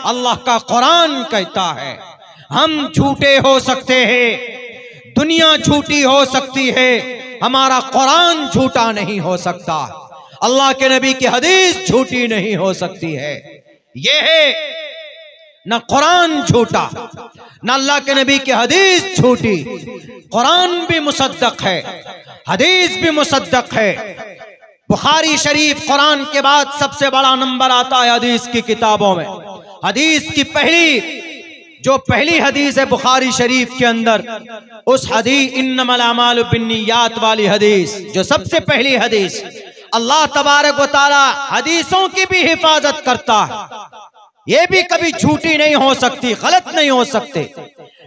अल्लाह का कुरान कहता है। हम झूठे हो सकते हैं, दुनिया झूठी हो सकती है, हमारा कुरान झूठा नहीं हो सकता। अल्लाह के नबी की हदीस झूठी नहीं हो सकती है। यह है न कुरान झूठा, न अल्लाह के नबी की हदीस झूठी। कुरान भी मुसद्दक है, हदीस भी मुसद्दक है। बुखारी शरीफ कुरान के बाद सबसे बड़ा नंबर आता है हदीस की किताबों में। हदीस की पहली हदीस है बुखारी शरीफ के अंदर, उस हदीस इन्नमल अमालु बिन्नियात वाली हदीस, जो सबसे पहली हदीस। अल्लाह तबारक व तआला हदीसों की भी हिफाजत करता है, ये भी कभी झूठी नहीं हो सकती, गलत नहीं हो सकते।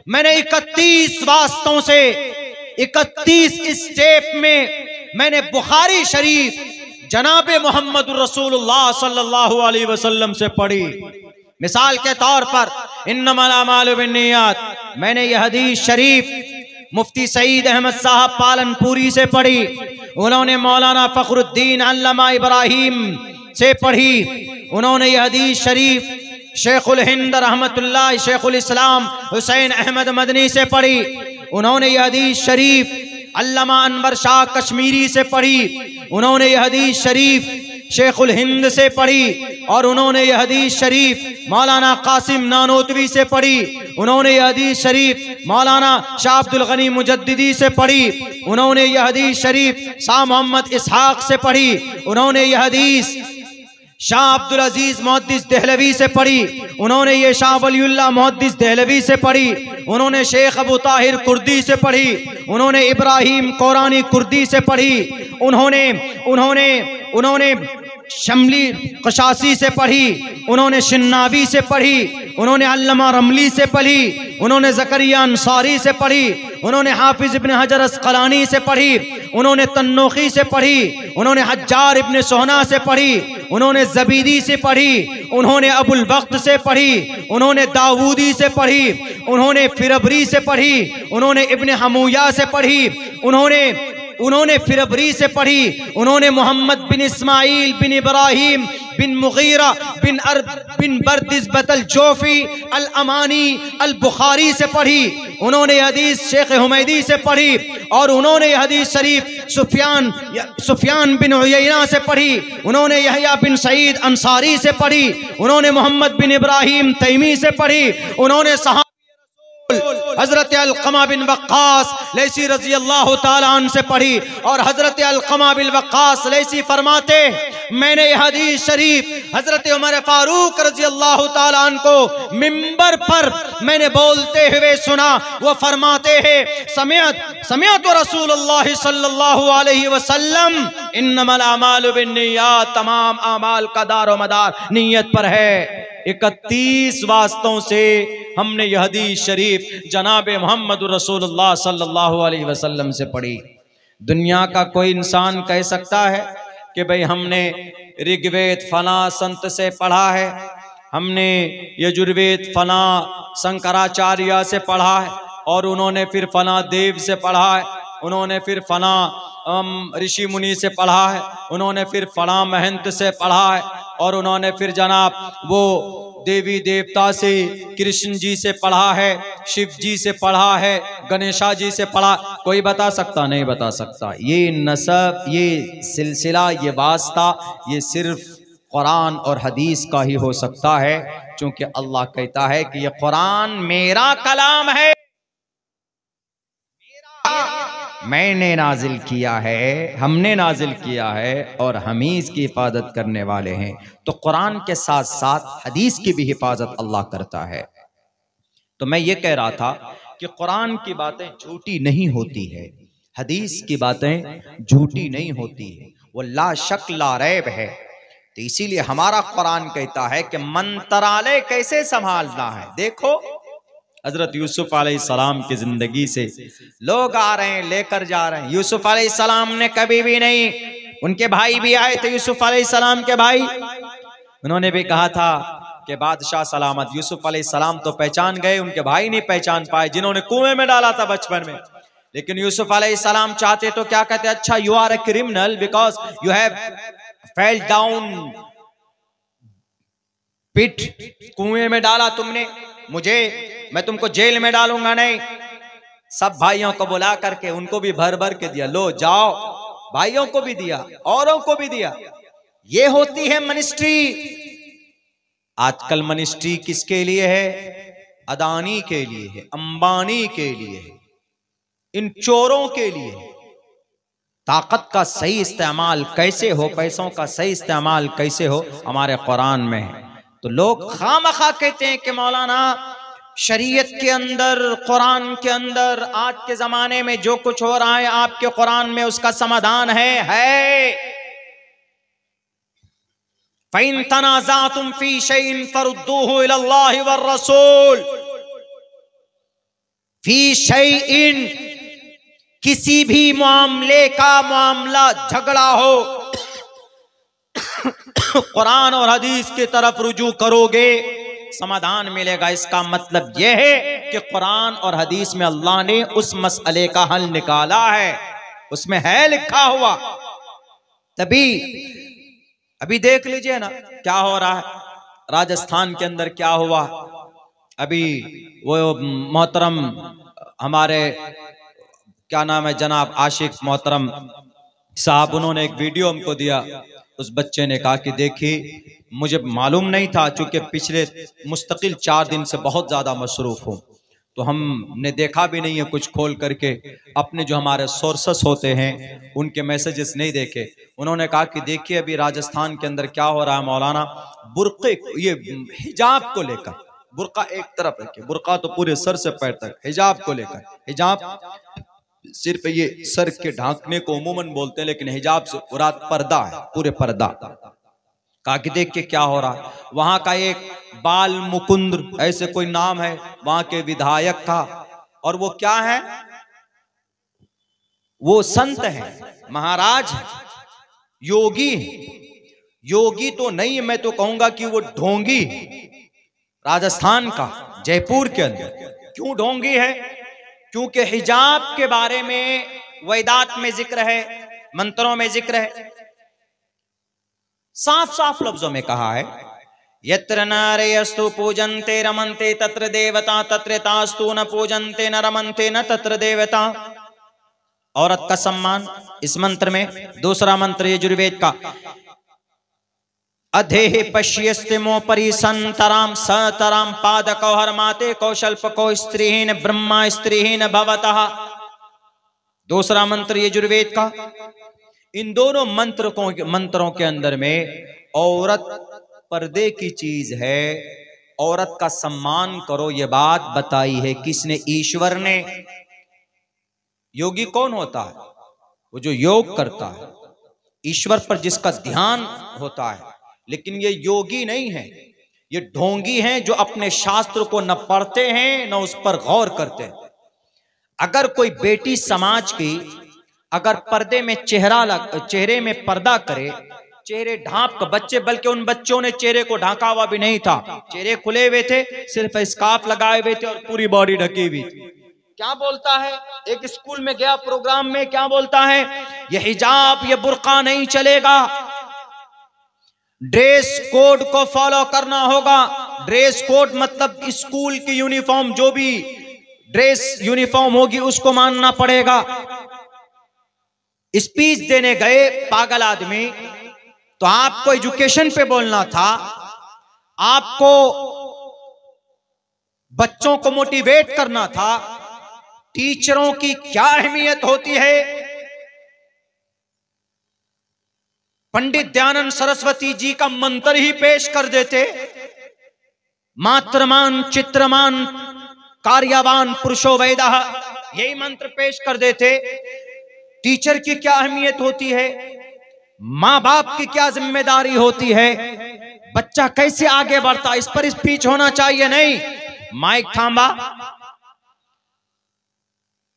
मैंने 31 वास्तों से 31 स्टेप में मैंने बुखारी शरीफ जनाबे मोहम्मद रसूलुल्लाह सल्लल्लाहु अलैहि वसल्लम से पढ़ी। मिसाल के तौर पर इन्नमल अमालु बिन्नियात, मैंने यह हदीस शरीफ मुफ्ती सईद अहमद साहब पालनपुरी से पढ़ी। उन्होंने मौलाना फखरुद्दीन अल्लामा इब्राहिम से पढ़ी। उन्होंने यह हदीस शरीफ शेखुल हिंद रहमतुल्लाह शेखुल इस्लाम हुसैन अहमद मदनी से पढ़ी। उन्होंने यह हदीस शरीफ अल्लामा अनवर शाह कश्मीरी से पढ़ी। उन्होंने यह हदीस शरीफ शेखुल हिंद से पढ़ी। और उन्होंने यह हदीस शरीफ मौलाना कासिम नानोतवी से पढ़ी। उन्होंने यह हदीस शरीफ मौलाना शाह अब्दुल गनी मुजद्दिदी से पढ़ी। उन्होंने यह हदीस शरीफ शाह मोहम्मद इसहाक से पढ़ी। उन्होंने यह हदीस शाह अब्दुल अजीज मुहद्दिस देहलवी से पढ़ी। उन्होंने ये शाह वलीउल्लाह मुहद्दिस देहलवी से पढ़ी। उन्होंने शेख अबू ताहिर कुर्दी से पढ़ी। उन्होंने इब्राहिम कोरानी कुर्दी से पढ़ी। उन्होंने उन्होंने उन्होंने शमली कशासी से पढ़ी। उन्होंने शिन्नावी से पढ़ी। उन्होंने अल्लामा रमली से पढ़ी। उन्होंने ज़करिया अंसारी से पढ़ी। उन्होंने हाफिज इब्न हजर अस्क़लानी से पढ़ी। उन्होंने तन्नूखी से पढ़ी। उन्होंने हज्जार इब्न सोहना से पढ़ी। उन्होंने ज़बीदी से पढ़ी। उन्होंने अबुल वक्त से पढ़ी। उन्होंने दाऊदी से पढ़ी। उन्होंने फिरबरी से पढ़ी। उन्होंने इब्न हमूया से पढ़ी। उन्होंने फिरबरी से पढ़ी। उन्होंने मोहम्मद बिन इस्माइल बिन इब्राहिम बिन मुगीरा बिन बर्दिस बतल जोफी अल अमानी अल बुखारी से पढ़ी। उन्होंने हदीस शेख हुमैदी से पढ़ी। और उन्होंने हदीस शरीफ सुफियान बिन उयैना से पढ़ी। उन्होंने यहया बिन सईद अंसारी से पढ़ी। उन्होंने मोहम्मद बिन इब्राहिम तैमी से पढ़ी। उन्होंने हजरत अलकमा बिन वक्कास लैसी रजी अल्लाह ताला अन्हु से पढ़ी। और हजरत अलकमा बिन वक्कास लैसी फरमाते, मैंने यह हदीस शरीफ हजरत उमर फारूक रजी अल्लाह ताला अन्हु को मिंबर पर मैंने बोलते हुए सुना। वो फरमाते हैं, समिअत रसूलुल्लाह सल्लल्लाहु अलैहि वसल्लम इन्नमल अमालु बिन्नियात, तमाम अमाल का दारो मदार नियत पर है। 31 वास्तों से हमने यह हदीस शरीफ जनाबे मोहम्मद रसूलुल्लाह सल्लल्लाहु अलैहि वसल्लम से पढ़ी। दुनिया का कोई इंसान कह सकता है कि भाई हमने ऋग्वेद फला संत से पढ़ा है, हमने यजुर्वेद फला शंकराचार्य से पढ़ा है, और उन्होंने फिर फला देव से पढ़ा है, उन्होंने फिर फला ऋषि मुनि से पढ़ा है, उन्होंने फिर फला महंत से पढ़ा है, और उन्होंने फिर जनाब वो देवी देवता से कृष्ण जी से पढ़ा है, शिव जी से पढ़ा है, गणेशा जी से पढ़ा। कोई बता सकता? नहीं बता सकता। ये नसब, ये सिलसिला, ये वास्ता, ये सिर्फ कुरान और हदीस का ही हो सकता है, क्योंकि अल्लाह कहता है कि ये कुरान मेरा कलाम है, मैंने नाजिल किया है, हमने नाजिल किया है, और हम ही इसकी हिफाजत करने वाले हैं। तो कुरान के साथ साथ हदीस की भी हिफाजत अल्लाह करता है। तो मैं ये कह रहा था कि कुरान की बातें झूठी नहीं होती है, हदीस की बातें झूठी नहीं होती है, वो ला शक ला रैब है। तो इसीलिए हमारा कुरान कहता है कि मंत्रालय कैसे संभालना है। देखो हजरत यूसुफ अलैहिस्सलाम की जिंदगी से लोग आ रहे हैं, लेकर जा रहे हैं। यूसुफ अलैहिस्सलाम ने कभी भी नहीं, उनके भाई भी आए थे यूसुफ अलैहिस्सलाम के भाई, उन्होंने भी कहा था कि बादशाह सलामत। यूसुफ अलैहिस्सलाम तो पहचान गए, उनके भाई नहीं पहचान पाए जिन्होंने कुएं में डाला था बचपन में। लेकिन यूसुफ अलैहिस्सलाम चाहते तो क्या कहते, अच्छा you are a criminal because you have fell down pit कुएं में डाला तुमने मुझे, मैं तुमको जेल में डालूंगा नहीं। सब भाइयों को बुला करके उनको भी भर भर के दिया, लो जाओ, भाइयों को भी दिया, औरों को भी दिया। ये होती है मिनिस्ट्री। आजकल मिनिस्ट्री किसके लिए है? अदानी के लिए है, अंबानी के लिए है, इन चोरों के लिए है। ताकत का सही इस्तेमाल कैसे हो, पैसों का सही इस्तेमाल कैसे हो, हमारे कुरान में है। तो लोग खामखा कहते हैं कि मौलाना शरीयत के अंदर, कुरान के अंदर, आज के जमाने में जो कुछ हो रहा है आपके कुरान में उसका समाधान है। फ़इन तनाज़अतुम फ़ी शैइन फरुद्दूहु इलल्लाहि वर रसूल। फ़ी शैइन, किसी भी मामले का मामला झगड़ा हो कुरान और हदीस की तरफ रुजू करोगे, समाधान मिलेगा। इसका मतलब यह है कि कुरान और हदीस में अल्लाह ने उस मसले का हल निकाला है, उसमें है लिखा हुआ। तभी अभी देख लीजिए ना क्या हो रहा है राजस्थान के अंदर, क्या हुआ अभी। वो मोहतरम हमारे क्या नाम है, जनाब आशिक मोहतरम साहब, उन्होंने एक वीडियो हमको दिया। उस बच्चे ने कहा कि देखिए मुझे मालूम नहीं था, चूंकि पिछले मुस्तकिल 4 दिन से बहुत ज्यादा मसरूफ हूँ, तो हमने देखा भी नहीं है कुछ खोल करके, अपने जो हमारे सोर्सेस होते हैं उनके मैसेजेस नहीं देखे। उन्होंने कहा कि देखिए अभी राजस्थान के अंदर क्या हो रहा है मौलाना, बुर्के, ये हिजाब को लेकर, बुर्का एक तरफ रखिए, बुर्का तो पूरे सर से पैर तक, हिजाब को लेकर, हिजाब सिर्फ ये सर के ढांकने को उमूमन बोलते हैं, लेकिन हिजाब से मुराद पर्दा है, पूरे पर्दा। कहा कि देख के क्या हो रहा है। वहां का एक बाल मुकुंद ऐसे कोई नाम है वहां के विधायक का, और वो क्या है, वो संत है, महाराज है, योगी है। योगी तो नहीं, मैं तो कहूंगा कि वो ढोंगी, राजस्थान का, जयपुर के अंदर। क्यों ढोंगी है? क्योंकि हिजाब के बारे में वेदात में जिक्र है, मंत्रों में जिक्र है, साफ साफ लफ्जों में कहा है, यत्र नारयस्तु पूजन्ते रमन्ते तत्र देवता तत्र तास्तु न पूजन्ते न रमन्ते न तत्र देवता। औरत का सम्मान इस मंत्र में। दूसरा मंत्र यजुर्वेद का, अधेह पश्यस्तिमोपरि संतराम सतराम पादको हरमाते कौशल्पको स्त्रीहीन ब्रह्मा स्त्रीहीन भवतः। दूसरा मंत्र यजुर्वेद का। इन दोनों मंत्रों के अंदर में औरत पर्दे की चीज है, औरत का सम्मान करो, ये बात बताई है किसने? ईश्वर ने। योगी कौन होता है? वो जो योग करता है, ईश्वर पर जिसका ध्यान होता है। लेकिन ये योगी नहीं है, ये ढोंगी हैं जो अपने शास्त्र को न पढ़ते हैं न उस पर गौर करते हैं। अगर कोई बेटी समाज की अगर पर्दे में चेहरे में पर्दा करे, चेहरे ढांप कर, बच्चे, बल्कि उन बच्चों ने चेहरे को ढांका हुआ भी नहीं था, चेहरे खुले हुए थे, सिर्फ स्कार्फ लगाए हुए थे और पूरी बॉडी ढकी हुई थी। क्या बोलता है? एक स्कूल में गया प्रोग्राम में, क्या बोलता है? ये हिजाब, ये बुर्का नहीं चलेगा, ड्रेस कोड को फॉलो करना होगा। ड्रेस कोड मतलब स्कूल की यूनिफॉर्म, जो भी ड्रेस यूनिफॉर्म होगी उसको मानना पड़ेगा। स्पीच देने गए पागल आदमी, तो आपको एजुकेशन पे बोलना था, आपको बच्चों को मोटिवेट करना था, टीचरों की क्या अहमियत होती है। पंडित दयानंद सरस्वती जी का मंत्र ही पेश कर देते, मात्रमान चित्रमान कार्यवान पुरुषो वेदः, यही मंत्र पेश कर देते। टीचर की क्या अहमियत होती है, माँ बाप की क्या जिम्मेदारी होती है, बच्चा कैसे आगे बढ़ता, इस पर स्पीच होना चाहिए। नहीं, माइक थामा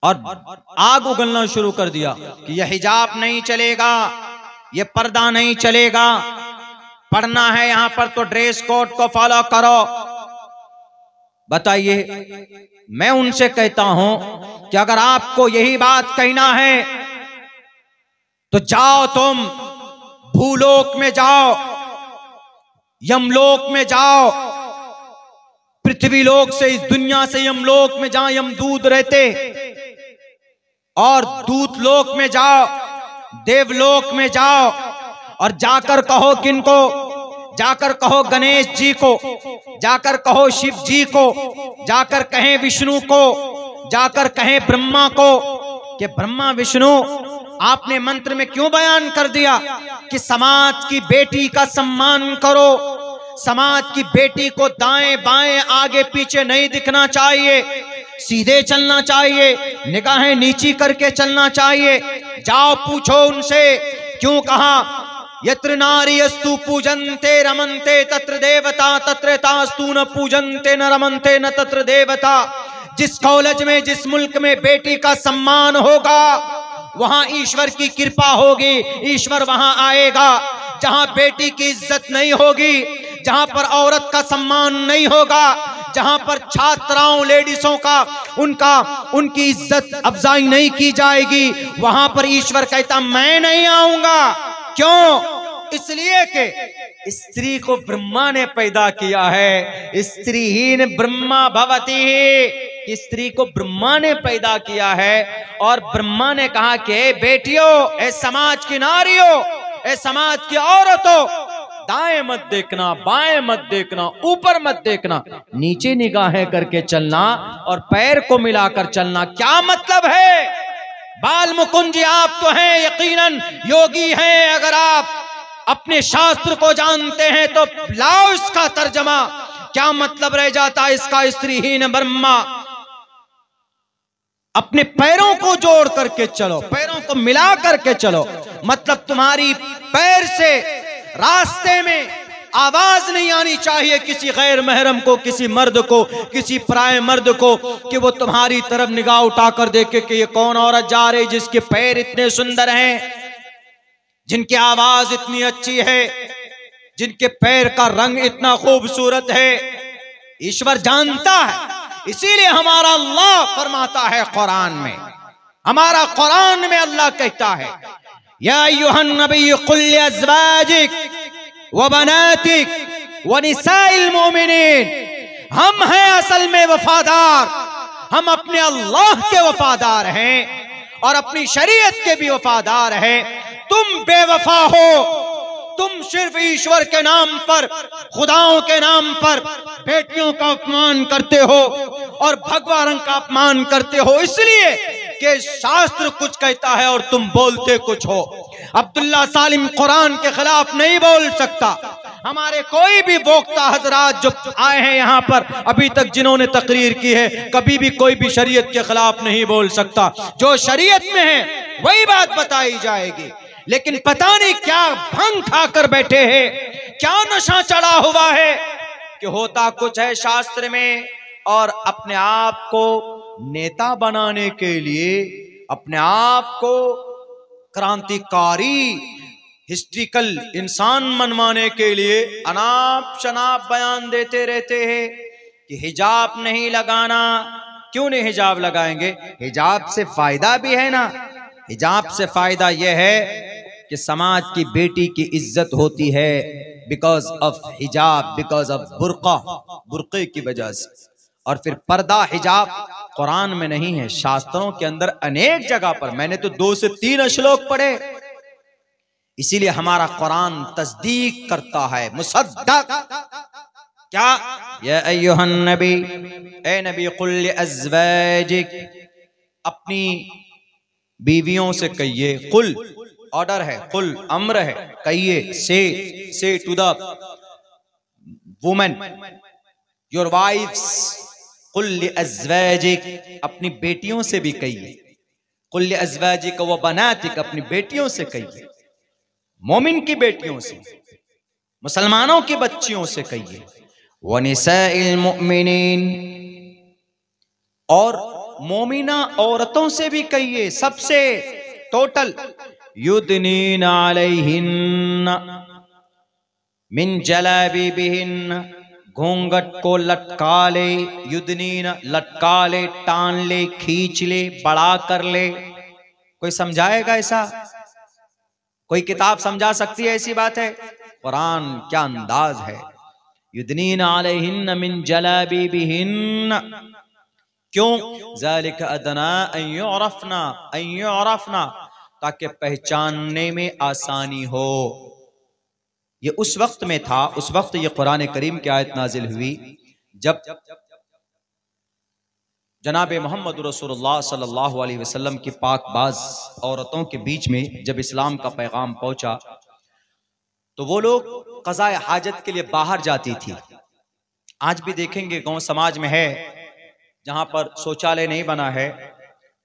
और आग उगलना शुरू कर दिया कि यह हिजाब नहीं चलेगा, ये पर्दा नहीं चलेगा, पढ़ना है यहां पर तो ड्रेस कोड को फॉलो करो। बताइए, मैं उनसे कहता हूं कि अगर आपको यही बात कहना है तो जाओ, तुम भूलोक में जाओ, यमलोक में जाओ, पृथ्वी लोक से, इस दुनिया से यमलोक में जहां यमदूत रहते, और दूत लोक में जाओ, देवलोक में जाओ, और जाकर कहो किनको? जाकर कहो गणेश जी को, जाकर कहो शिव जी को, जाकर कहें विष्णु को, जाकर कहें ब्रह्मा को कि ब्रह्मा विष्णु, आपने मंत्र में क्यों बयान कर दिया कि समाज की बेटी का सम्मान करो, समाज की बेटी को दाएं बाएं आगे पीछे नहीं दिखना चाहिए, सीधे चलना चाहिए, निगाहें नीची करके चलना चाहिए। जाओ पूछो उनसे क्यों कहा यत्र नारीयस्तु पूजन्ते रमन्ते तत्र देवता तत्र तास्तु न पूजन्ते न रमन्ते न तत्र देवता। जिस कॉलेज में, जिस मुल्क में बेटी का सम्मान होगा वहां ईश्वर की कृपा होगी, ईश्वर वहां आएगा। जहां बेटी की इज्जत नहीं होगी, जहां पर औरत का सम्मान नहीं होगा, जहां पर छात्राओं लेडीजों का उनकी इज्जत अफजाई नहीं की जाएगी, वहां पर ईश्वर कहता मैं नहीं आऊंगा। क्यों? इसलिए कि स्त्री को ब्रह्मा ने पैदा किया है, स्त्रीहीन ब्रह्मा भवति, स्त्री को ब्रह्मा ने पैदा किया है। और ब्रह्मा ने कहा कि बेटियों, ए समाज की नारियों, ए समाज की औरतों, दाएं मत देखना, बाएं मत देखना, ऊपर मत देखना, नीचे निगाहें करके चलना और पैर को मिलाकर चलना। क्या मतलब है? बाल मुकुंद जी, आप तो हैं यकीनन योगी हैं, अगर आप अपने शास्त्र को जानते हैं तो लाओ इसका तर्जमा। क्या मतलब रह जाता है इसका? स्त्रीहीन ब्रह्मा, अपने पैरों को जोड़ करके चलो, पैरों को मिला करके चलो। मतलब तुम्हारी पैर से रास्ते में आवाज नहीं आनी चाहिए किसी गैर महरम को, किसी मर्द को, किसी पराये मर्द को, कि वो तुम्हारी तरफ निगाह उठाकर देखे कि ये कौन औरत जा रही जिसके पैर इतने सुंदर हैं, जिनकी आवाज इतनी अच्छी है, जिनके पैर का रंग इतना खूबसूरत है। ईश्वर जानता है, इसीलिए हमारा अल्लाह फरमाता है कुरान में, हमारा कुरान में अल्लाह कहता है या अय्युहन नबी कुल लिअज़वाजिक व बनातिक व निसाइल मोमिनीन। हम हैं असल में वफादार, हम अपने अल्लाह के वफादार हैं और अपनी शरीयत के भी वफादार हैं। तुम बेवफा हो, तुम सिर्फ ईश्वर के नाम पर, खुदाओं के नाम पर बेटियों का अपमान करते हो और भगवा रंग का अपमान करते हो, इसलिए कि शास्त्र कुछ कहता है और तुम बोलते कुछ हो। अब्दुल्ला सालिम कुरान के खिलाफ नहीं बोल सकता। हमारे कोई भी वक्ता हजरात जो आए हैं यहाँ पर अभी तक, जिन्होंने तकरीर की है, कभी भी कोई भी शरीयत के खिलाफ नहीं बोल सकता। जो शरीयत में है वही बात बताई जाएगी। लेकिन पता नहीं क्या भंग खाकर बैठे हैं, क्या नशा चढ़ा हुआ है कि होता कुछ है शास्त्र में, और अपने आप को नेता बनाने के लिए, अपने आप को क्रांतिकारी हिस्ट्रिकल इंसान मनवाने के लिए अनाप शनाप बयान देते रहते हैं कि हिजाब नहीं लगाना। क्यों नहीं हिजाब लगाएंगे? हिजाब से फायदा भी है ना। हिजाब से फायदा यह है कि समाज की बेटी की इज्जत होती है बिकॉज ऑफ हिजाब, बिकॉज ऑफ बुर्का, बुर्के की वजह से। और फिर पर्दा, हिजाब कुरान में नहीं है, शास्त्रों के अंदर अनेक जगह पर, मैंने तो 2 से 3 श्लोक पढ़े। इसीलिए हमारा कुरान तस्दीक करता है, मुसद्दक। क्या? या अय्युहन नबी, ए नबी, कुल लिअज़वाजिक, अपनी बीवियों से कहिए। कुल ऑर्डर है, कुल अम्र है, कहिए, say to the women, your wives. कुल लिअज़वाजिक, अपनी बेटियों से भी कहिए। कुल लिअज़वाजिक व बनातिक, अपनी बेटियों से कहिए, मोमिन की बेटियों से, मुसलमानों की बच्चियों से कहिए। व निसाइल मुमिनीन, और मोमिना औरतों से भी कहिए, सबसे टोटल। युदनीन अलैहिन्न मिन जलाबिबिहिन्न, घूंघट को लटका ले। युदनीन, लटका ले, टान ले, खींच ले, बड़ा कर ले। कोई समझाएगा ऐसा? कोई किताब समझा सकती है ऐसी बात है? कुरान क्या अंदाज है। युदनीना अलैहिन्न मिन जलाबीबिहिन्न, क्यों? ज़ालिका अदना अन युरफ़ना, ताकि पहचानने में आसानी हो। ये उस वक्त में था, उस वक्त ये कुरान करीम की आयत नाजिल हुई जब जनाब मोहम्मद रसूलुल्लाह सल्लल्लाहु अलैहि वसल्लम की पाकबाज औरतों के बीच में जब इस्लाम का पैगाम पहुंचा तो वो लोग क़ज़ाए हाजत के लिए बाहर जाती थी। आज भी देखेंगे गांव समाज में है जहां पर शौचालय नहीं बना है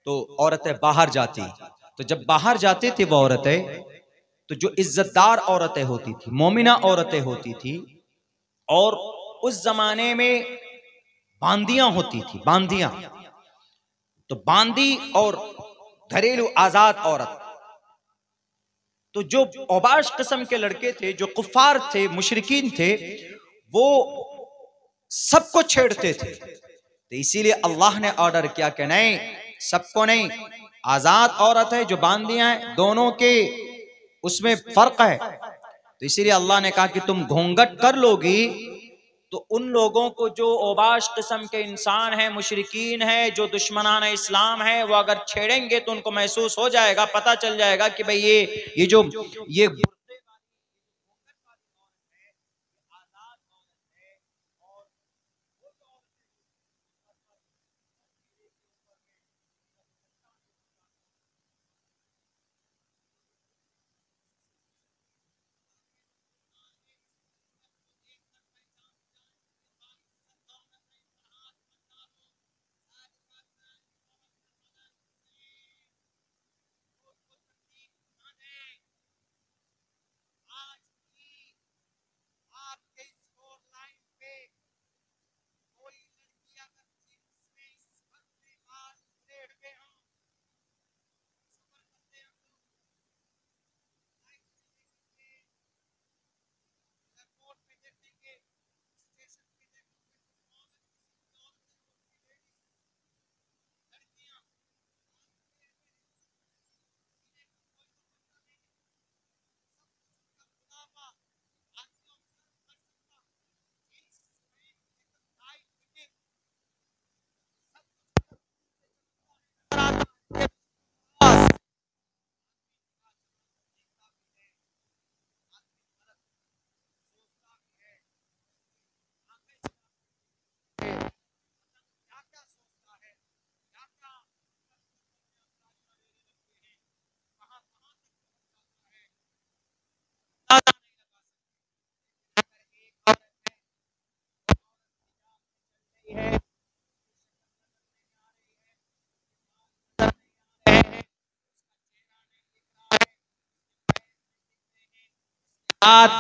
तो औरतें बाहर जाती। तो जब बाहर जाती थी वो औरतें, तो जो इज्जतदार औरतें होती थी, मोमिना औरतें होती थी, और उस जमाने में बांदियां होती थी, बांदियां, तो बांदी और घरेलू आजाद औरत, तो जो औबाश किस्म के लड़के थे, जो कुफार थे, मुशरिकीन थे, वो सबको छेड़ते थे। तो इसीलिए अल्लाह ने ऑर्डर किया कि नहीं, सबको नहीं, आजाद औरत है जो बांदियां हैं, दोनों के उसमें फर्क है। तो इसीलिए अल्लाह ने कहा कि तुम घूंघट कर लोगी तो उन लोगों को जो औबाश किस्म के इंसान हैं, मुशरिकीन हैं, जो दुश्मनान इस्लाम है, वो अगर छेड़ेंगे तो उनको महसूस हो जाएगा, पता चल जाएगा कि भाई ये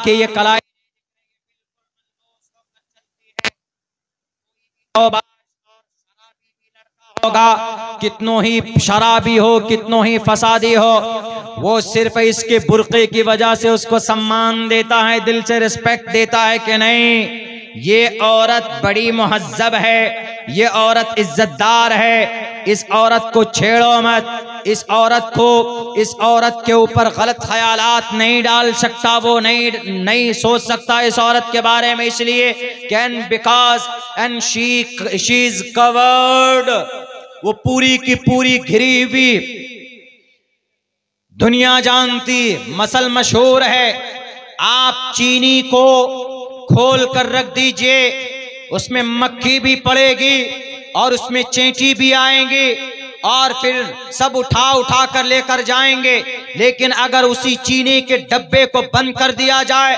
के ये कलाई होगा, कितनों ही शराबी हो, कितनों ही फसादी हो, वो सिर्फ इसके बुर्के की वजह से उसको सम्मान देता है, दिल से रिस्पेक्ट देता है कि नहीं, ये औरत बड़ी मुहज्जब है, ये औरत इज्जतदार है, इस औरत को छेड़ो मत, इस औरत के ऊपर गलत ख्यालात नहीं डाल सकता, वो नहीं सोच सकता इस औरत के बारे में, इसलिए can because and she is covered, वो पूरी की पूरी घिरी हुई, दुनिया जानती, मसल मशहूर है। आप चीनी को खोल कर रख दीजिए, उसमें मक्खी भी पड़ेगी और उसमें चींटी भी आएंगी और फिर सब उठा कर लेकर जाएंगे, लेकिन अगर उसी चीनी के डब्बे को बंद कर दिया जाए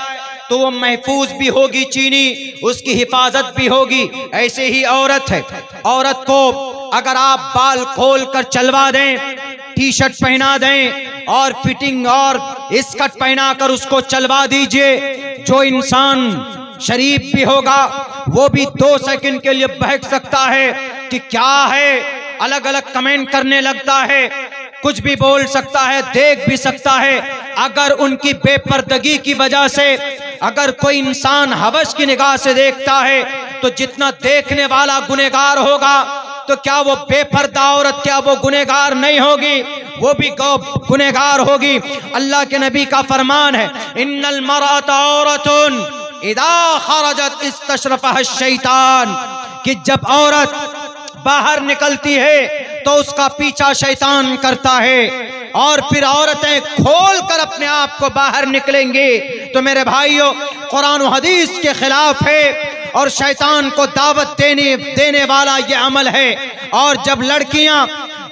तो वो महफूज भी होगी चीनी, उसकी हिफाजत भी होगी। ऐसे ही औरत है, औरत को अगर आप बाल खोल कर चलवा दें, टी शर्ट पहना दें और फिटिंग और स्कर्ट पहना कर उसको चलवा दीजिए, जो इंसान शरीफ भी होगा वो भी 2 सेकंड के लिए बहक सकता है कि क्या है, अलग अलग कमेंट करने लगता है, कुछ भी बोल सकता है, देख भी सकता है। अगर उनकी बेपर्दगी की वजह से अगर कोई इंसान हवस की निगाह से देखता है तो जितना देखने वाला गुनहगार होगा, तो क्या वो बेपर्दा औरत, क्या वो गुनहगार नहीं होगी? वो भी गुनहगार होगी। अल्लाह के नबी का फरमान है, इन्नल मरअत औरतुन, इदा खरजत इस्तशरफहा शैतान, कि जब औरत बाहर निकलती है तो उसका पीछा शैतान करता है, और फिर औरतें खोल कर अपने आप को बाहर निकलेंगी तो मेरे भाइयों कुरान और हदीस के खिलाफ है और शैतान को दावत देने वाला ये अमल है। और जब लड़कियां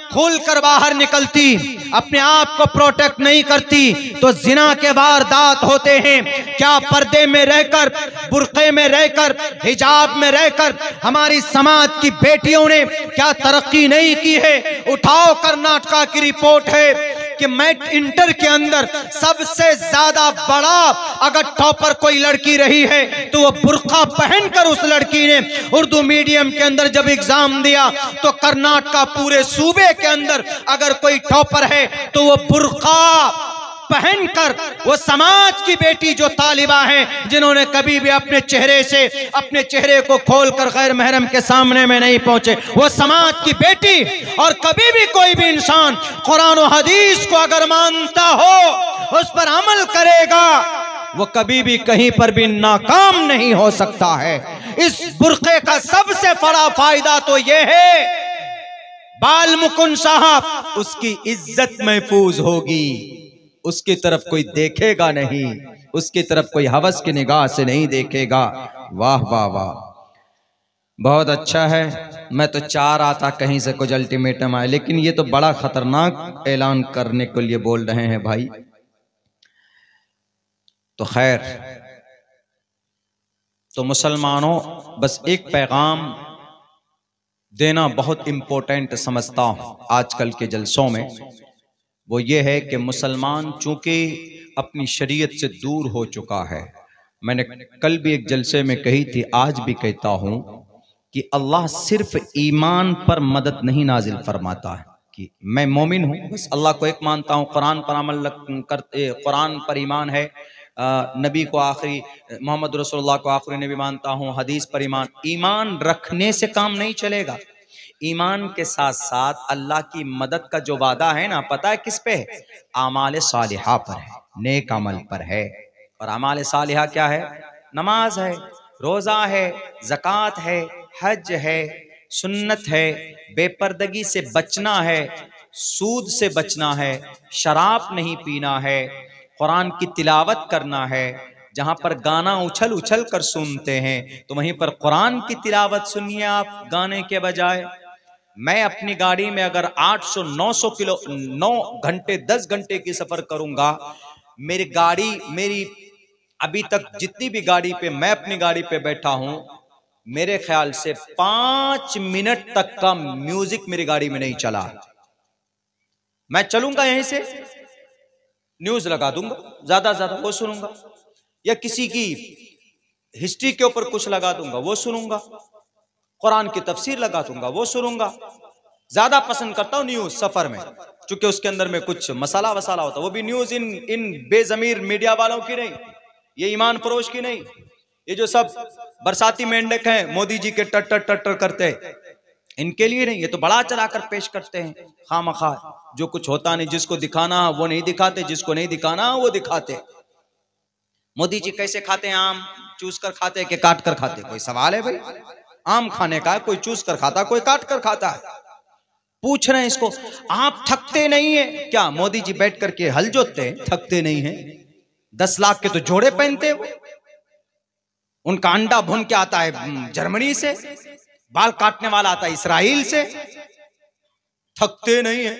खुलकर बाहर निकलती, अपने आप को प्रोटेक्ट नहीं करती तो जिना के वारदात होते हैं। क्या पर्दे में रहकर, बुर्के में रहकर, हिजाब में रहकर हमारी समाज की बेटियों ने क्या तरक्की नहीं की है? उठाओ, कर्नाटका की रिपोर्ट है कि मैट इंटर के अंदर सबसे ज्यादा बड़ा अगर टॉपर कोई लड़की रही है तो वो बुर्का पहनकर उस लड़की ने उर्दू मीडियम के अंदर जब एग्जाम दिया तो कर्नाटका पूरे सूबे के अंदर अगर कोई टॉपर है तो वो बुर्का पहनकर, वो समाज की बेटी जो तालिबा है जिन्होंने कभी भी अपने चेहरे को खोलकर गैर महरम के सामने में नहीं पहुंचे, वो समाज की बेटी। और कभी भी कोई भी इंसान कुरान और हदीस को अगर मानता हो, उस पर अमल करेगा, वो कभी भी कहीं पर भी नाकाम नहीं हो सकता है। इस बुर्के का सबसे बड़ा फायदा तो यह है, बाल मुकुंद साहब, उसकी इज्जत महफूज होगी, उसकी तरफ कोई देखेगा नहीं, उसकी तरफ कोई हवस की निगाह से नहीं देखेगा। वाह वाह वाह, बहुत अच्छा है। मैं तो चाह रहा था कहीं से कुछ अल्टीमेटम आए, लेकिन ये तो बड़ा खतरनाक ऐलान करने के लिए बोल रहे हैं भाई। तो खैर, तो मुसलमानों, बस एक पैगाम देना बहुत इंपॉर्टेंट समझता हूं आजकल के जलसों में। वो ये है कि मुसलमान चूंकि अपनी शरीयत से दूर हो चुका है। मैंने कल भी एक जलसे में कही थी, आज भी कहता हूं कि अल्लाह सिर्फ ईमान पर मदद नहीं नाजिल फरमाता है कि मैं मोमिन हूं, बस अल्लाह को एक मानता हूं, कुरान पर अमल करते, कुरान पर ईमान है, नबी को आखिरी, मोहम्मद रसूलुल्लाह को आखिरी नबी मानता हूं, हदीस पर ईमान रखने से काम नहीं चलेगा। ईमान के साथ साथ अल्लाह की मदद का जो वादा है ना, पता है किस पे है? आमाल सालिहा पर है, नेक अमल पर है। और आमाल सालिहा क्या है? नमाज है, रोजा है, ज़कात है, हज है, सुन्नत है, बेपर्दगी से बचना है, सूद से बचना है, शराब नहीं पीना है, कुरान की तिलावत करना है। जहां पर गाना उछल उछल कर सुनते हैं तो वहीं पर कुरान की तिलावत सुनिए आप गाने के बजाय। मैं अपनी गाड़ी में अगर 800-900 किलो 9 घंटे 10 घंटे की सफर करूंगा, मेरी अभी तक जितनी भी गाड़ी पे मैं अपनी गाड़ी पे बैठा हूं, मेरे ख्याल से 5 मिनट तक का म्यूजिक मेरी गाड़ी में नहीं चला। मैं चलूंगा यहीं से, न्यूज लगा दूंगा, ज्यादा ज्यादा वो सुनूंगा, या किसी की हिस्ट्री के ऊपर कुछ लगा दूंगा वो सुनूंगा, कुरान की तफसीर लगा दूंगा वो सुनूंगा। ज्यादा पसंद करता हूं न्यूज सफर में, क्योंकि उसके अंदर में कुछ मसाला वसाला होता है। वो भी न्यूज इन बेजमीर मीडिया वालों की नहीं, ये ईमान फरोश की नहीं, ये जो सब बरसाती मेंढक हैं मोदी जी के टट्टर टट्टर करते, इनके लिए नहीं। ये तो बड़ा चलाकर पेश करते हैं खामखा, जो कुछ होता नहीं, जिसको दिखाना वो नहीं दिखाते, जिसको नहीं दिखाना वो दिखाते। मोदी जी कैसे खाते हैं? आम चूस कर खाते कि काट कर खाते? कोई सवाल है भाई? आम खाने का है, कोई चूस कर खाता, कोई काट कर खाता है। पूछ रहे हैं इसको, आप थकते नहीं है क्या? मोदी जी बैठ करके हल जोतते हैं, थकते नहीं है। 10 लाख के तो जोड़े पहनते हो, उनका अंडा भुन के आता है जर्मनी से, बाल काटने वाला आता है इसराइल से, थकते नहीं है।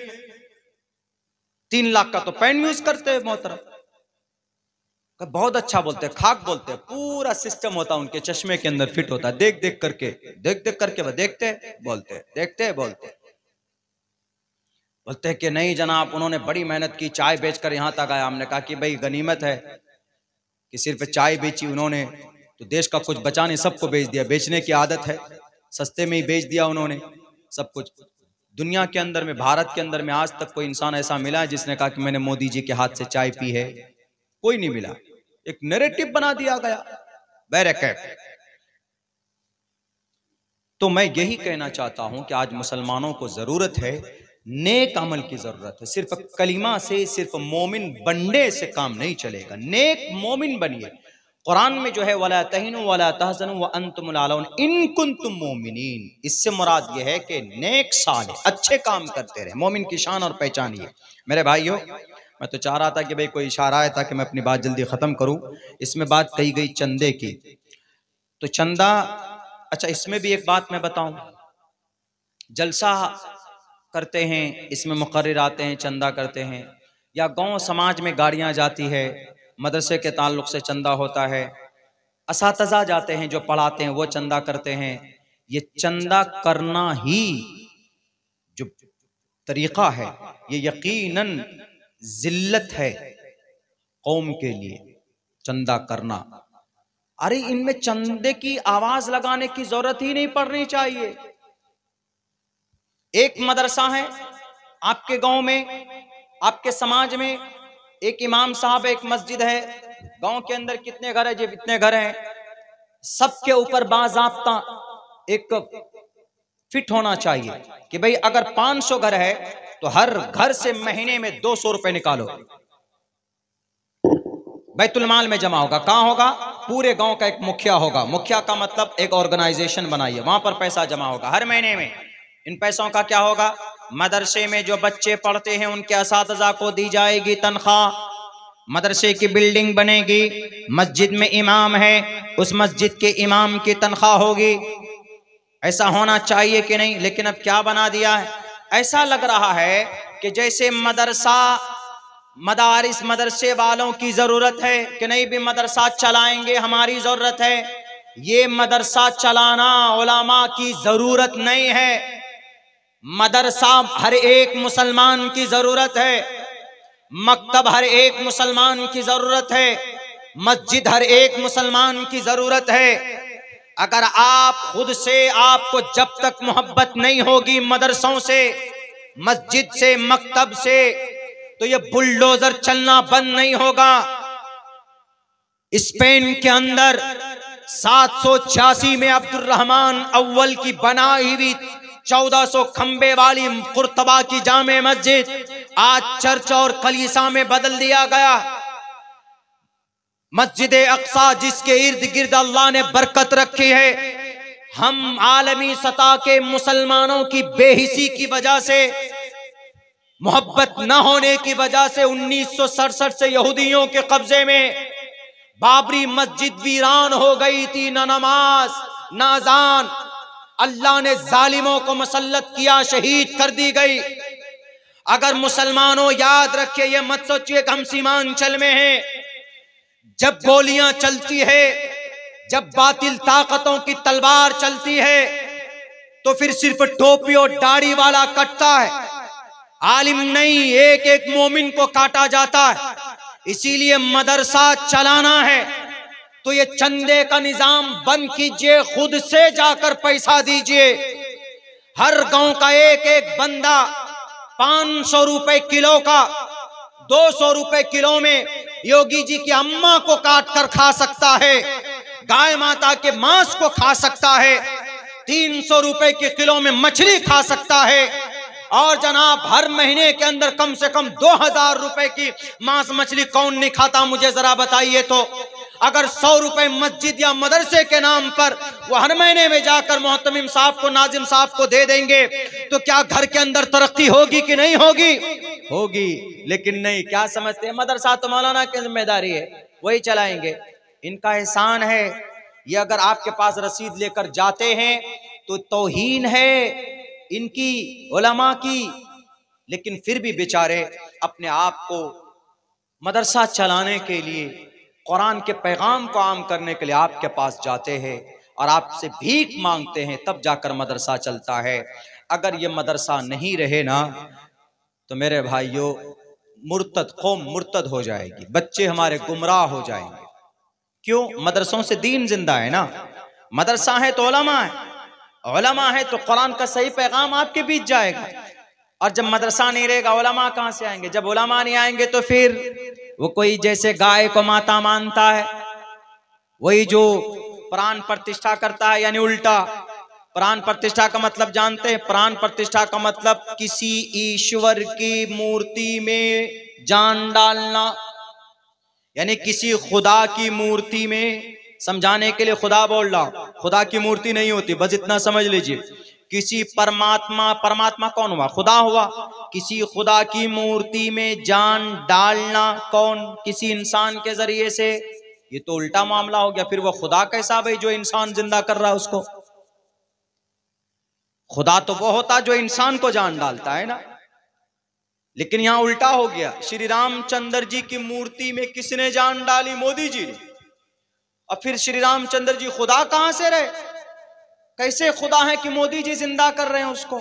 3 लाख का तो पेन यूज करते हैं मोहतरम, बहुत अच्छा बोलते हैं, खाक बोलते हैं, पूरा सिस्टम होता है उनके चश्मे के अंदर फिट होता है, देख देख करके वो देखते बोलते, देखते बोलते। बोलते हैं कि नहीं जनाब, उन्होंने बड़ी मेहनत की, चाय बेचकर यहां तक आया। हमने कहा कि भाई गनीमत है कि सिर्फ चाय बेची उन्होंने, तो देश का कुछ बचा नहीं, सबको बेच दिया। बेचने की आदत है, सस्ते में ही बेच दिया उन्होंने सब कुछ। दुनिया के अंदर में, भारत के अंदर में आज तक कोई इंसान ऐसा मिला है जिसने कहा कि मैंने मोदी जी के हाथ से चाय पी है? कोई नहीं मिला। एक नैरेटिव बना दिया गया, बैरकैट। तो मैं यही कहना चाहता हूं कि आज मुसलमानों को जरूरत है, नेक अमल की जरूरत है। सिर्फ कलिमा से, सिर्फ मोमिन बनने से काम नहीं चलेगा। नेक मोमिन बनिए, कुरान में जो है वला तहिनु वला तहज़नु व अंतुमुल आलौन इन कुंतुम मोमिनीन, इससे मुराद यह है कि नेक साले अच्छे काम करते रहे। मोमिन की शान और पहचान ये। मेरे भाइयों, मैं तो चाह रहा था कि भाई कोई इशारा है ताकि मैं अपनी बात जल्दी ख़त्म करूं। इसमें बात कही गई चंदे की, तो चंदा, अच्छा इसमें भी एक बात मैं बताऊं, जलसा करते हैं, इसमें मुकर्रिर आते हैं, चंदा करते हैं, या गांव समाज में गाड़ियां जाती है, मदरसे के ताल्लुक से चंदा होता है, असातिज़ा जाते हैं जो पढ़ाते हैं वो चंदा करते हैं। ये चंदा करना ही जो तरीका है ये यकीनन जिल्लत है कौम के लिए, चंदा करना। अरे इनमें चंदे की आवाज लगाने की जरूरत ही नहीं पड़नी चाहिए। एक मदरसा है आपके गांव में, आपके समाज में, एक इमाम साहब, एक मस्जिद है, गांव के अंदर कितने घर है, जो इतने घर हैं, सबके ऊपर बाज़ाब्ता एक फिट होना चाहिए कि भाई अगर 500 घर है तो हर घर से महीने में 200 रुपए निकालो, बैतुल माल में जमा होगा। कहां होगा? पूरे गांव का एक मुखिया होगा। मुखिया का मतलब एक ऑर्गेनाइजेशन बनाइए, वहां पर पैसा जमा होगा हर महीने में। इन पैसों का क्या होगा? मदरसे में जो बच्चे पढ़ते हैं उनके असातिज़ा को दी जाएगी तनख्वाह, मदरसे की बिल्डिंग बनेगी, मस्जिद में इमाम है उस मस्जिद के इमाम की तनख्वाह होगी। ऐसा होना चाहिए कि नहीं? लेकिन अब क्या बना दिया है, ऐसा लग रहा है कि जैसे मदारिस मदरसे वालों की जरूरत है कि नहीं भी मदरसा चलाएंगे, हमारी जरूरत है। ये मदरसा चलाना उलमा की जरूरत नहीं है, मदरसा हर एक मुसलमान की जरूरत है, मकतब हर एक मुसलमान की जरूरत है, मस्जिद हर एक मुसलमान की जरूरत है। अगर आप खुद से, आपको जब तक मोहब्बत नहीं होगी मदरसों से, मस्जिद से, मकतब से, तो ये बुलडोजर चलना बंद नहीं होगा। स्पेन के अंदर 786 में अब्दुर्रहमान अव्वल की बनाई हुई 1400 खंबे वाली कुर्तबा की जामे मस्जिद आज चर्च और कलीसा में बदल दिया गया। मस्जिद अक्सा जिसके इर्द गिर्द अल्लाह ने बरकत रखी है, हम आलमी सतह के मुसलमानों की बेहिसी की वजह से, मोहब्बत न होने की वजह से 1967 से यहूदियों के कब्जे में बाबरी मस्जिद वीरान हो गई थी। न नमाज न अजान, अल्लाह ने जालिमों को मुसल्लत किया, शहीद कर दी गई। अगर मुसलमानों याद रखिए, ये मत सोचिए कि हम सीमांचल में हैं, जब गोलियां चलती है, जब बातिल ताकतों की तलवार चलती है तो फिर सिर्फ टोपी और दाढ़ी वाला कटता है, आलिम नहीं, एक एक मोमिन को काटा जाता है। इसीलिए मदरसा चलाना है तो ये चंदे का निजाम बंद कीजिए, खुद से जाकर पैसा दीजिए। हर गांव का एक एक बंदा 500 रुपए किलो का, 200 रुपए किलो में योगी जी की अम्मा को काट कर खा सकता है, गाय माता के मांस को खा सकता है, 300 रुपए के किलो में मछली खा सकता है, और जनाब हर महीने के अंदर कम से कम 2000 रुपए की मांस मछली कौन नहीं खाता, मुझे जरा बताइए। तो अगर 100 रुपए मस्जिद या मदरसे के नाम पर वो हर महीने में जाकर मोहतमिम साहब को, नाजिम साहब को दे देंगे तो क्या घर के अंदर तरक्की होगी कि नहीं होगी? होगी। लेकिन नहीं, क्या समझते हैं, मदरसा तो मौलाना की जिम्मेदारी है, वही चलाएंगे, इनका एहसान है। ये अगर आपके पास रसीद लेकर जाते हैं तो तौहीन है इनकी, उलमा की, लेकिन फिर भी बेचारे अपने आप को मदरसा चलाने के लिए, कुरान के पैगाम को आम करने के लिए आपके पास जाते हैं और आपसे भीख मांगते हैं, तब जाकर मदरसा चलता है। अगर ये मदरसा नहीं रहे ना तो मेरे भाइयों मुर्तद कौम मुर्तद हो जाएगी, बच्चे हमारे गुमराह हो जाएंगे। क्यों? मदरसों से दीन जिंदा है ना। मदरसा है तो उलमा है, उलमा है तो कुरान का सही पैगाम आपके बीच जाएगा। और जब मदरसा नहीं रहेगा उलमा कहां से आएंगे? जब उलमा नहीं आएंगे तो फिर वो कोई जैसे गाय को माता मानता है, वही जो प्राण प्रतिष्ठा करता है, यानी उल्टा। प्राण प्रतिष्ठा का मतलब जानते हैं? प्राण प्रतिष्ठा का मतलब किसी ईश्वर की मूर्ति में जान डालना, यानी किसी खुदा की मूर्ति में, समझाने के लिए खुदा बोल रहा हूं, खुदा की मूर्ति नहीं होती, बस इतना समझ लीजिए। किसी परमात्मा, परमात्मा कौन हुआ? खुदा हुआ। किसी खुदा की मूर्ति में जान डालना कौन? किसी इंसान के जरिए से, ये तो उल्टा मामला हो गया। फिर वो खुदा कैसा भाई जो इंसान जिंदा कर रहा है उसको? खुदा तो वो होता जो इंसान को जान डालता है ना। लेकिन यहां उल्टा हो गया। श्री रामचंद्र जी की मूर्ति में किसने जान डाली? मोदी जी ने। और फिर श्री रामचंद्र जी खुदा कहां से रहे? कैसे खुदा है कि मोदी जी जिंदा कर रहे हैं उसको?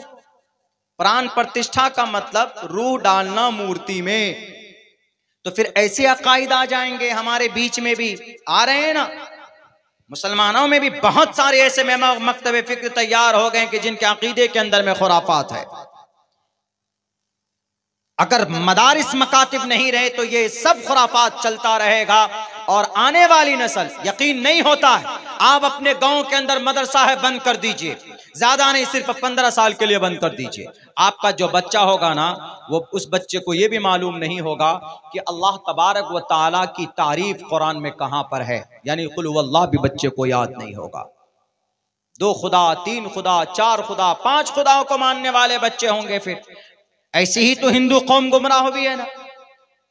प्राण प्रतिष्ठा का मतलब रूह डालना मूर्ति में। तो फिर ऐसे अकायद आ जाएंगे, हमारे बीच में भी आ रहे हैं ना। मुसलमानों में भी बहुत सारे ऐसे मकतबे फिक्र तैयार हो गए कि जिनके अकीदे के अंदर में खुराफात है। अगर मदारिस मकातिब नहीं रहे तो ये सब खुराफात चलता रहेगा और आने वाली नस्ल, यकीन नहीं होता है, आप अपने गांव के अंदर मदरसा है बंद कर दीजिए, ज्यादा नहीं सिर्फ 15 साल के लिए बंद कर दीजिए। आपका जो बच्चा होगा ना, वो उस बच्चे को ये भी मालूम नहीं होगा कि अल्लाह तबारक व तआला की तारीफ कुरान में कहां पर है, यानी कुल हुवल्लाह भी बच्चे को याद नहीं होगा। 2 खुदा, 3 खुदा, 4 खुदा, 5 खुदाओं को मानने वाले बच्चे होंगे। फिर ऐसी ही तो हिंदू कौम गुमराह भी है ना।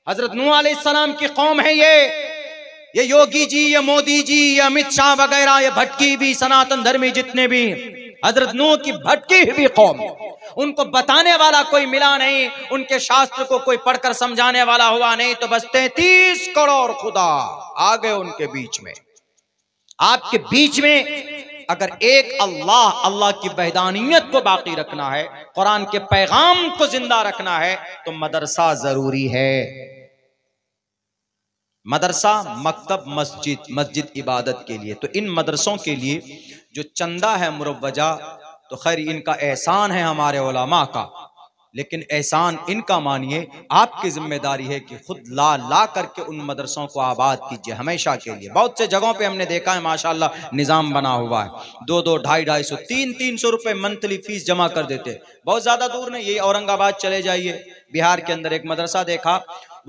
हजरत नूह अलैहिस्सलाम की कौम है ये योगी जी, ये मोदी जी, ये अमित शाह वगैरह, ये भटकी भी सनातन धर्मी जितने भी, हजरत नूह की भटकी हुई कौम। उनको बताने वाला कोई मिला नहीं, उनके शास्त्र को कोई पढ़कर समझाने वाला हुआ नहीं, तो बस 33 करोड़ खुदा आ गए उनके बीच में। आपके बीच में अगर एक अल्लाह की वहदानियत को बाकी रखना है, कुरान के पैगाम को जिंदा रखना है, तो मदरसा जरूरी है। मदरसा, मकतब, मस्जिद इबादत के लिए। तो इन मदरसों के लिए जो चंदा है मुरव्वजा, तो खैर इनका एहसान है हमारे उलमा का, लेकिन एहसान इनका मानिए, आपकी जिम्मेदारी है कि खुद ला करके उन मदरसों को आबाद कीजिए हमेशा के लिए। बहुत से जगहों पे हमने देखा है माशाल्लाह निज़ाम बना हुआ है, 2-2, 250, 300 रुपए मंथली फीस जमा कर देते। बहुत ज्यादा दूर नहीं, यही औरंगाबाद चले जाइए, बिहार के अंदर एक मदरसा देखा,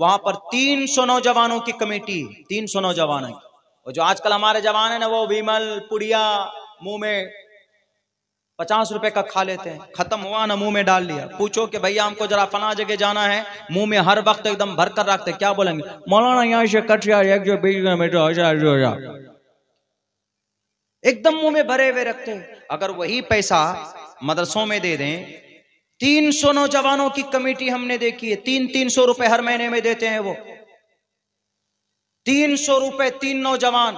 वहां पर 300 नौजवानों की कमेटी, 300 नौजवान। और जो आजकल हमारे जवान है ना, वो विमल पुड़िया मुंह में 50 रुपए का खा लेते हैं, खत्म हुआ ना मुंह में डाल लिया। पूछो कि भैया हमको जरा फना जगह जाना है, मुंह में हर वक्त एकदम भर कर रखते, क्या बोलेंगे? मौलाना यहाँ से कटिया 120 किलोमीटर, एकदम मुंह में भरे हुए रखते। अगर वही पैसा मदरसों में दे दें, 300 नौजवानों की कमेटी हमने देखी है, 300 रुपए हर महीने में देते हैं वो। 300 रुपए 3 नौजवान,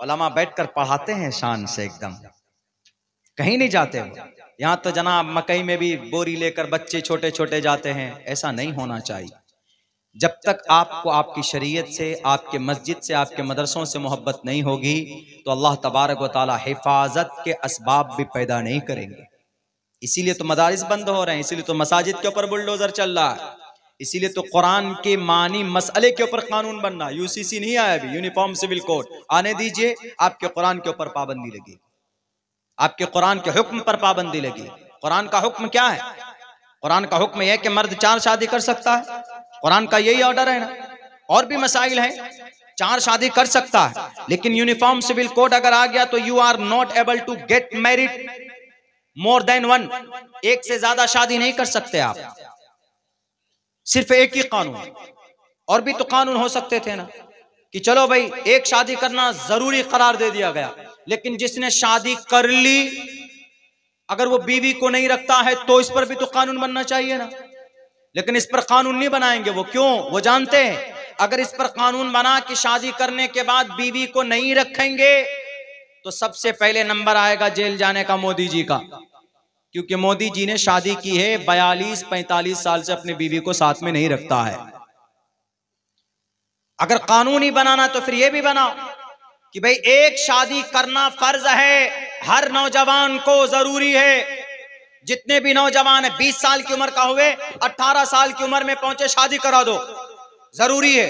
उलमा बैठकर पढ़ाते हैं शान से, एकदम कहीं नहीं जाते वो। यहां तो जनाब मकई में भी बोरी लेकर बच्चे छोटे छोटे जाते हैं। ऐसा नहीं होना चाहिए। जब तक आपको आपकी शरीयत से, आपके मस्जिद से, आपके मदरसों से मोहब्बत नहीं होगी, तो अल्लाह तबारक व तआला हिफाजत के असबाब भी पैदा नहीं करेंगे। इसीलिए तो मदारिस बंद हो रहे हैं, इसीलिए तो मसाजिद के ऊपर बुलडोजर चल रहा है, इसीलिए तो कुरान के मानी मसले के ऊपर कानून बनना। यूसीसी नहीं आया अभी, यूनिफॉर्म सिविल कोड, आने दीजिए, आपके कुरान के ऊपर पाबंदी लगी, आपके कुरान के हुक्म पर पाबंदी लगी। कुरान का हुक्म क्या है? कुरान का हुक्म यह कि मर्द 4 शादी कर सकता है, कुरान का यही ऑर्डर है ना। और भी मसाइल हैं, 4 शादी कर सकता है, लेकिन यूनिफॉर्म सिविल कोड अगर आ गया तो you are not able to get married more than 1, एक से ज्यादा शादी नहीं कर सकते आप, सिर्फ एक ही कानून। और भी तो कानून हो सकते थे ना, कि चलो भाई एक शादी करना जरूरी करार दे दिया गया, लेकिन जिसने शादी कर ली अगर वो बीवी को नहीं रखता है तो इस पर भी तो कानून बनना चाहिए ना। लेकिन इस पर कानून नहीं बनाएंगे वो, क्यों? वो जानते हैं अगर इस पर कानून बना कि शादी करने के बाद बीवी को नहीं रखेंगे तो सबसे पहले नंबर आएगा जेल जाने का मोदी जी का, क्योंकि मोदी जी ने शादी की है 42-45 साल से अपनी बीवी को साथ में नहीं रखता है। अगर कानून ही बनाना तो फिर यह भी बनाओ कि भाई एक शादी करना फर्ज है, हर नौजवान को जरूरी है। जितने भी नौजवान है 20 साल की उम्र का हुए, 18 साल की उम्र में पहुंचे, शादी करा दो, जरूरी है,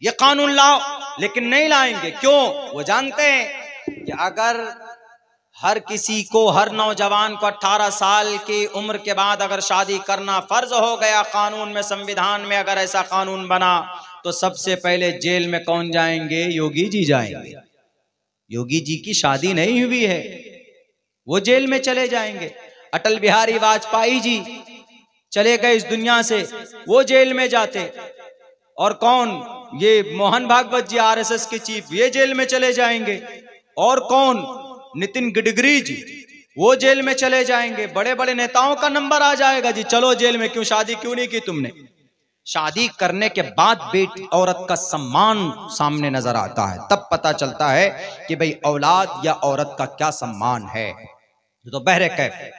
ये कानून लाओ। लेकिन नहीं लाएंगे, क्यों? वो जानते हैं कि अगर हर किसी को, हर नौजवान को 18 साल की उम्र के बाद अगर शादी करना फर्ज हो गया कानून में, संविधान में अगर ऐसा कानून बना, तो सबसे पहले जेल में कौन जाएंगे? योगी जी जाएंगे। योगी जी की शादी नहीं हुई है, वो जेल में चले जाएंगे। अटल बिहारी वाजपेयी जी चले गए इस दुनिया से, वो जेल में जाते। और कौन? ये मोहन भागवत जी आरएसएस के चीफ, ये जेल में चले जाएंगे। और कौन? नितिन गडकरी जी, वो जेल में चले जाएंगे। बड़े बड़े नेताओं का नंबर आ जाएगा जी, चलो जेल में। क्यों? शादी क्यों नहीं की तुमने? शादी करने के बाद बेटी औरत का सम्मान सामने नजर आता है, तब पता चलता है कि भाई औलाद या औरत का क्या सम्मान है। तो बहरे कैफ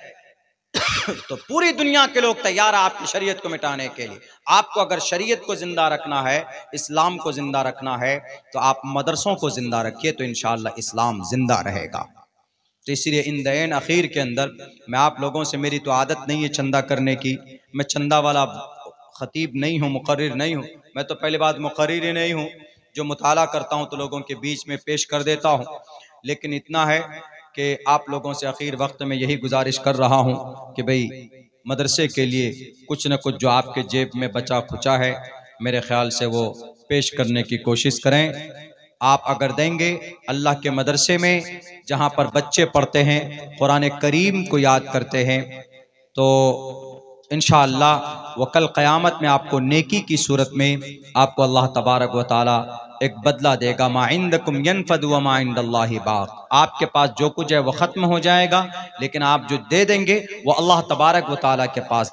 तो पूरी दुनिया के लोग तैयार है आपकी शरीयत को मिटाने के लिए। आपको अगर शरीयत को जिंदा रखना है, इस्लाम को जिंदा रखना है, तो आप मदरसों को जिंदा रखिए, तो इंशाअल्लाह इस्लाम जिंदा रहेगा। तो इसलिए इन दैन अखीर के अंदर मैं आप लोगों से, मेरी तो आदत नहीं है चंदा करने की, मैं चंदा वाला खतीब नहीं हूँ, मुकर्रिर नहीं हूँ। मैं तो पहले बात मुकर्रिर ही नहीं हूँ, जो मुताला करता हूँ तो लोगों के बीच में पेश कर देता हूँ। लेकिन इतना है कि आप लोगों से आखिर वक्त में यही गुजारिश कर रहा हूँ कि भाई मदरसे के लिए कुछ न कुछ जो आपके जेब में बचा खुचा है, मेरे ख्याल से वो पेश करने की कोशिश करें। आप अगर देंगे अल्लाह के मदरसे में, जहाँ पर बच्चे पढ़ते हैं, कुरान करीम को याद करते हैं, तो इंशाअल्लाह वो कल क़यामत में आपको नेकी की सूरत में आपको अल्लाह तबारक व तआला एक बदला देगा। मा इंदकुम यनफदु व मा इंदल्लाहि बाक़। आपके पास जो कुछ है वो ख़त्म हो जाएगा, लेकिन आप जो दे देंगे वो अल्लाह तबारक व तआला के पास